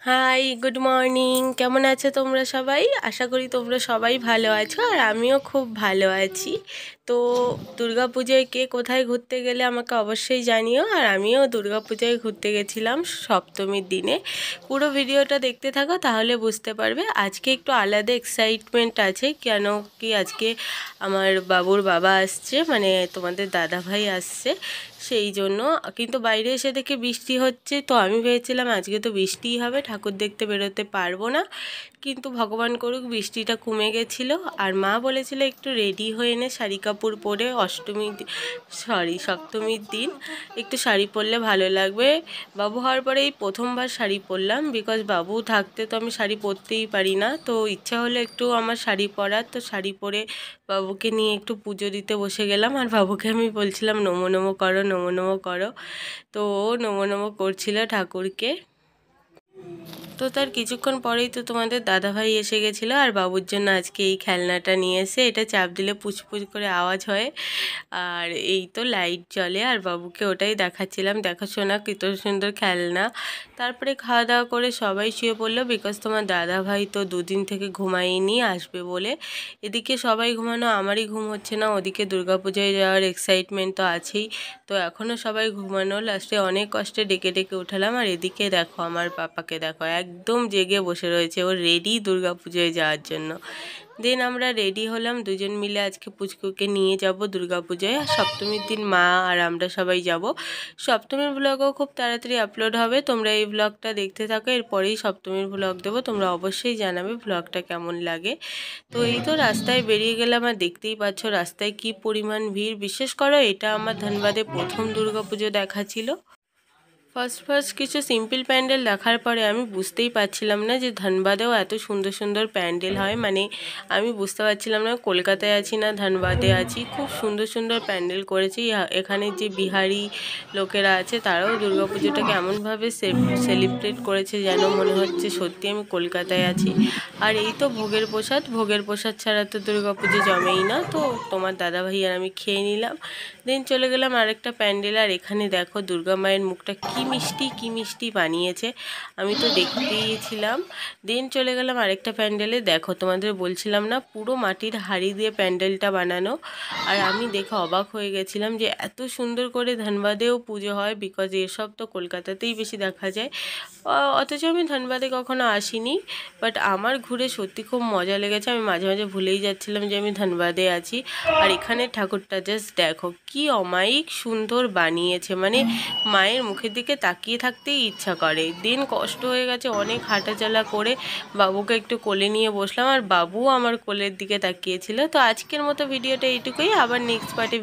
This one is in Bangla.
High, good morning. কেমন আছো তোমরা সবাই? আশা করি তোমরা সবাই ভালো আছো, আর আমিও খুব ভালো আছি। তো দুর্গাপূজায় কে কোথায় ঘুরতে গেলে আমাকে অবশ্যই জানিও। আর আমিও দুর্গাপূজায় ঘুরতে গেছিলাম সপ্তমীর দিনে। পুরো ভিডিওটা দেখতে থাকো, তাহলে বুঝতে পারবে। আজকে একটু আলাদা এক্সাইটমেন্ট আছে, কেন কি আজকে আমার বাবুর বাবা আসছে, মানে তোমাদের দাদা ভাই আসছে, সেই জন্য। কিন্তু বাইরে এসে দেখে বৃষ্টি হচ্ছে, তো আমি ভেবেছিলাম আজকে তো বৃষ্টিই হবে, ঠাকুর দেখতে বেরোতে পারবো না। কিন্তু ভগবান করুক বৃষ্টিটা কমে গেছিলো। আর মা বলেছিল একটু রেডি হয়ে নে, শাড়ি কাপড় পরে, সপ্তমীর দিন একটু শাড়ি পরলে ভালো লাগবে। বাবু হওয়ার পরে এই প্রথমবার শাড়ি পরলাম, বিকজ বাবু থাকতে তো আমি শাড়ি পরতেই পারি না। তো ইচ্ছা হলো একটু আমার শাড়ি পরার, তো শাড়ি পরে বাবুকে নিয়ে একটু পুজো দিতে বসে গেলাম। আর বাবুকে আমি বলছিলাম নমো নমো করো, নমো নমো করো। তো ও নমো নমো করছিল ঠাকুরকে। তো তার কিছুক্ষণ পরেই তো তোমাদের দাদাভাই এসে গেছিলো, আর বাবুর জন্য আজকে এই খেলনাটা নিয়ে এসে, এটা চাপ দিলে পুচপুচ করে আওয়াজ হয়, আর এই তো লাইট জ্বলে। আর বাবুকে ওটাই দেখাচ্ছিলাম, দেখো শোনা কত সুন্দর খেলনা। তারপরে খাওয়া দাওয়া করে সবাই শুয়ে পড়লো, বিকজ তোমার দাদাভাই তো দুদিন থেকে ঘুমায়নি, আসবে বলে। এদিকে সবাই ঘুমানো, আমারই ঘুম হচ্ছে না। ওদিকে দুর্গাপূজায় যাওয়ার এক্সাইটমেন্ট তো আছেই। তো এখনও সবাই ঘুমানো, লাস্টে অনেক কষ্টে ডেকে ডেকে উঠালাম। আর এদিকে দেখো আমার পাপাকে, দেখো একদম জেগে বসে রয়েছে, ও রেডি দুর্গাপুজোয় যাওয়ার জন্য। দেন আমরা রেডি হলাম, দুজন মিলে আজকে পুচকুকে নিয়ে যাব দুর্গাপুজোয়। আর সপ্তমীর দিন মা আর আমরা সবাই যাব। সপ্তমীর ব্লগও খুব তাড়াতাড়ি আপলোড হবে, তোমরা এই ব্লগটা দেখতে থাকো। এরপরেই সপ্তমীর ব্লগ দেবো, তোমরা অবশ্যই জানাবে ব্লগটা কেমন লাগে। তো এই তো রাস্তায় বেরিয়ে গেলাম, আর দেখতেই পাচ্ছ রাস্তায় কি পরিমাণ ভিড়। বিশেষ করে এটা আমার ধানবাদে প্রথম দুর্গাপুজো দেখা ছিল। ফার্স্ট কিছু সিম্পল প্যান্ডেল দেখার পরে আমি বুঝতেই পারছিলাম না যে ধানবাদেও এত সুন্দর সুন্দর প্যান্ডেল হয়। মানে আমি বুঝতে পারছিলাম না কলকাতায় আছি না ধানবাদে আছি। খুব সুন্দর সুন্দর প্যান্ডেল করেছি। এখানে যে বিহারি লোকেরা আছে তারাও দুর্গাপুজোটাকে এমনভাবে সেলিব্রেট করেছে যেন মনে হচ্ছে সত্যি আমি কলকাতায় আছি। আর এই তো ভোগের প্রসাদ ছাড়া তো দুর্গাপুজো জমেই না। তো তোমার দাদাভাই আর আমি খেয়ে নিলাম, দেন চলে গেলাম আরেকটা প্যান্ডেল। আর এখানে দেখো দুর্গা মায়ের মুখটা কি মিষ্টি বানিয়েছে, আমি তো দেখতেইছিলাম। দেন চলে গেলাম আরেকটা প্যান্ডেলে। দেখো তোমাদের বলছিলাম না পুরো মাটির হাঁড়ি দিয়ে প্যান্ডেলটা বানানো। আর আমি দেখে অবাক হয়ে গেছিলাম যে এত সুন্দর করে ধানবাদেও পুজো হয়, বিকজ এসব তো কলকাতাতেই বেশি দেখা যায়। অথচ আমি ধানবাদে কখনো আসিনি, বাট আমার ঘুরে সত্যি খুব মজা লেগেছে। আমি মাঝে মাঝে ভুলেই যাচ্ছিলাম যে আমি ধানবাদে আছি। আর এখানে ঠাকুরটা জাস্ট দেখো কি অমায়িক সুন্দর বানিয়েছে, মানে মায়ের মুখের দিকে তাকিয়ে থাকতেই ইচ্ছা করে। দিন কষ্ট হয়ে গেছে অনেক হাঁটাচলা করে, বাবুকে একটু কোলে নিয়ে বসলাম, আর বাবুও আমার কোলের দিকে তাকিয়েছিল। তো আজকের মতো ভিডিওটা এইটুকুই, আবার নেক্সট পার্টে